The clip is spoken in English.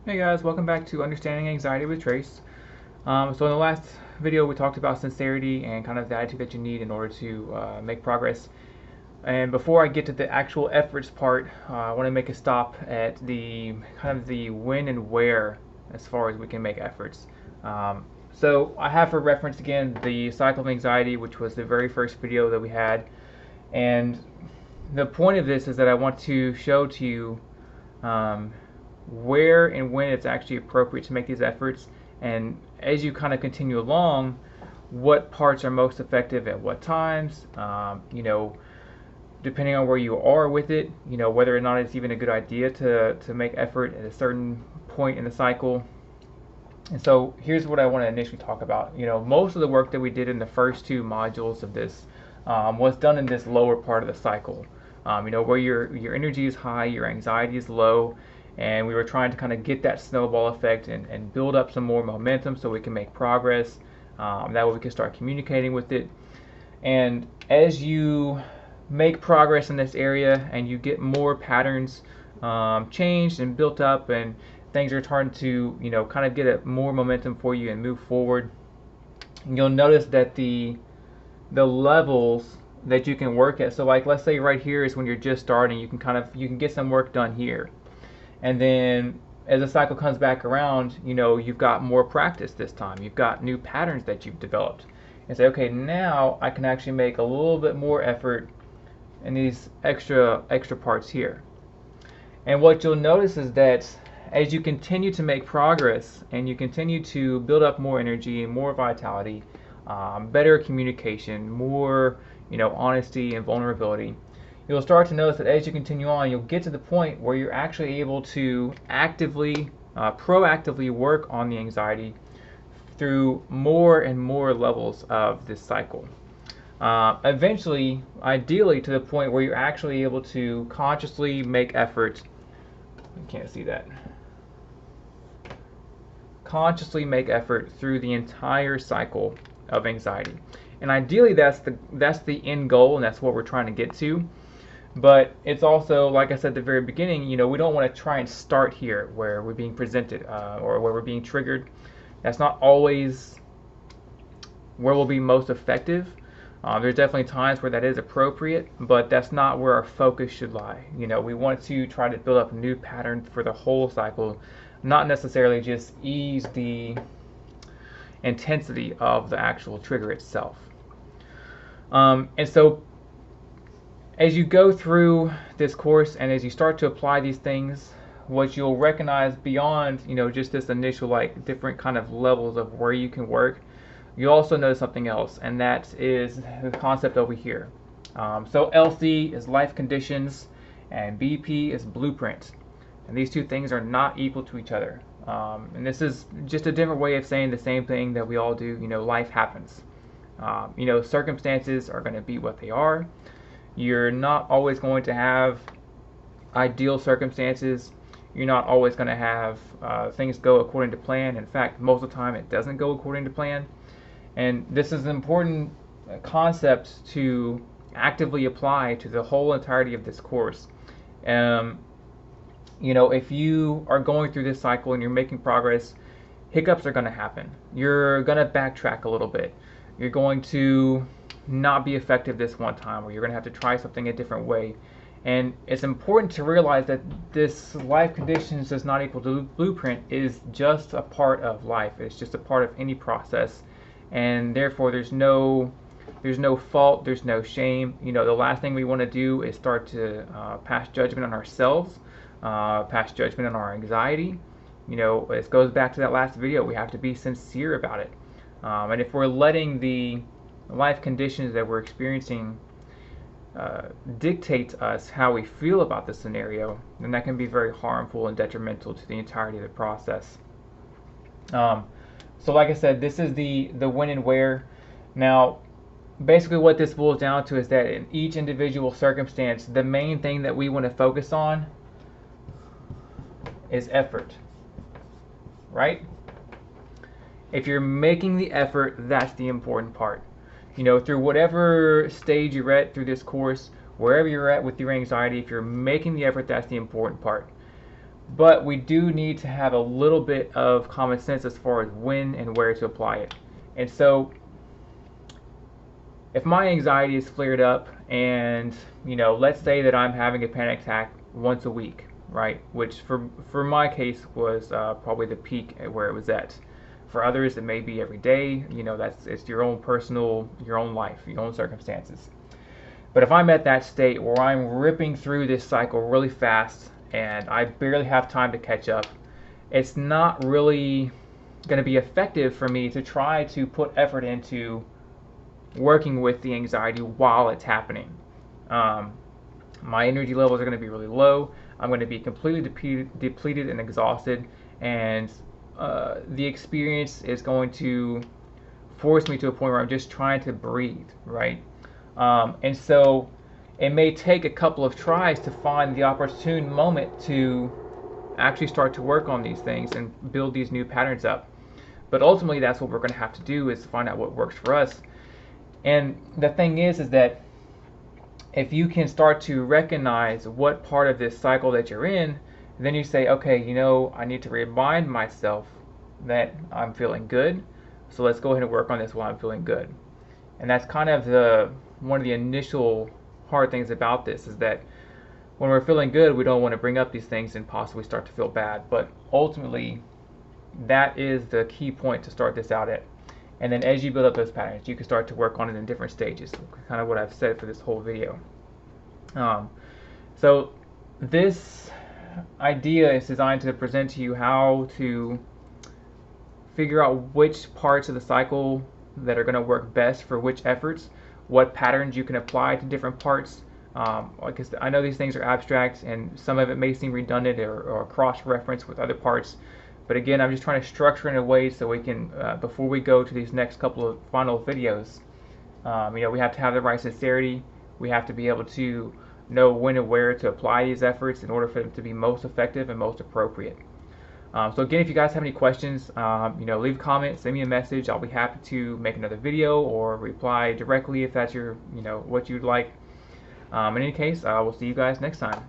Hey guys, welcome back to Understanding Anxiety with Trace. So in the last video we talked about sincerity and kind of the attitude that you need in order to make progress. And before I get to the actual efforts part, I want to make a stop at the kind of the when and where as far as we can make efforts. So I have for reference again the cycle of anxiety, which was the very first video that we had. And the point of this is that I want to show to you um, where and when it's actually appropriate to make these efforts, and as you kind of continue along, what parts are most effective at what times. Depending on where you are with it, whether or not it's even a good idea to make effort at a certain point in the cycle. And so here's what I want to initially talk about. Most of the work that we did in the first two modules of this was done in this lower part of the cycle. Where your energy is high, your anxiety is low, and we were trying to kind of get that snowball effect and build up some more momentum so we can make progress. That way we can start communicating with it. And as you make progress in this area and you get more patterns changed and built up, and things are starting to kind of get a more momentum for you and move forward, you'll notice that the levels that you can work at. So like, let's say right here is when you're just starting, you can get some work done here. And then as the cycle comes back around, you've got more practice this time. You've got new patterns that you've developed. And say, okay, now I can actually make a little bit more effort in these extra parts here. And what you'll notice is that as you continue to make progress and you continue to build up more energy and more vitality, better communication, more honesty and vulnerability, you'll start to notice that as you continue on, you'll get to the point where you're actually able to actively, proactively work on the anxiety through more and more levels of this cycle. Eventually, ideally, to the point where you're actually able to consciously make effort. You can't see that. Consciously make effort through the entire cycle of anxiety. And ideally, that's the end goal, and that's what we're trying to get to. But it's also, like I said at the very beginning, we don't want to try and start here where we're being presented or where we're being triggered. That's not always where we'll be most effective. There's definitely times where that is appropriate, but that's not where our focus should lie. We want to try to build up a new pattern for the whole cycle, not necessarily just ease the intensity of the actual trigger itself. And so as you go through this course and as you start to apply these things, what you'll recognize beyond just this initial different kind of levels of where you can work, you also notice something else, and that is the concept over here. So LC is life conditions and BP is blueprint, and these two things are not equal to each other. And this is just a different way of saying the same thing that we all do. Life happens. Circumstances are going to be what they are. You're not always going to have ideal circumstances. You're not always going to have things go according to plan. In fact, most of the time it doesn't go according to plan. And this is an important concept to actively apply to the whole entirety of this course. If you are going through this cycle and you're making progress, hiccups are going to happen. You're going to backtrack a little bit. You're going to not be effective this one time, or you're going to have to try something a different way. And it's important to realize that this life conditions does not equal to blueprint is just a part of life. It's just a part of any process, and therefore there's no fault, there's no shame. The last thing we want to do is start to pass judgment on ourselves, pass judgment on our anxiety. It goes back to that last video. We have to be sincere about it. And if we're letting the life conditions that we're experiencing dictate to us how we feel about the scenario, then that can be very harmful and detrimental to the entirety of the process. So like I said, this is the when and where. Now, basically what this boils down to is that in each individual circumstance, the main thing that we want to focus on is effort, right? If you're making the effort, that's the important part. Through whatever stage you're at through this course, wherever you're at with your anxiety, if you're making the effort, that's the important part. but we do need to have a little bit of common sense as far as when and where to apply it. And so if my anxiety is flared up and, let's say that I'm having a panic attack once a week, right, which for my case was probably the peak at where it was at. For others it may be every day. It's your own personal, your own life, your own circumstances. But if I'm at that state where I'm ripping through this cycle really fast and I barely have time to catch up, it's not really going to be effective for me to try to put effort into working with the anxiety while it's happening. My energy levels are going to be really low. I'm going to be completely depleted and exhausted, and the experience is going to force me to a point where I'm just trying to breathe, right? And so it may take a couple of tries to find the opportune moment to actually start to work on these things and build these new patterns up. But ultimately, that's what we're going to have to do, is find out what works for us. And the thing is that if you can start to recognize what part of this cycle that you're in, then you say, okay, I need to remind myself that I'm feeling good. So let's go ahead and work on this while I'm feeling good. And that's kind of one of the initial hard things about this, is that when we're feeling good, we don't want to bring up these things and possibly start to feel bad. But ultimately, that is the key point to start this out at. And then as you build up those patterns, you can start to work on it in different stages, kind of what I've said for this whole video. So this idea is designed to present to you how to figure out which parts of the cycle that are going to work best for which efforts, what patterns you can apply to different parts. Because I know these things are abstract and some of it may seem redundant or cross-reference with other parts. But again, I'm just trying to structure in a way so we can, before we go to these next couple of final videos, we have to have the right sincerity. We have to be able to know when and where to apply these efforts in order for them to be most effective and most appropriate. So again, if you guys have any questions, leave a comment, send me a message. I'll be happy to make another video or reply directly if that's what you'd like. In any case, I will see you guys next time.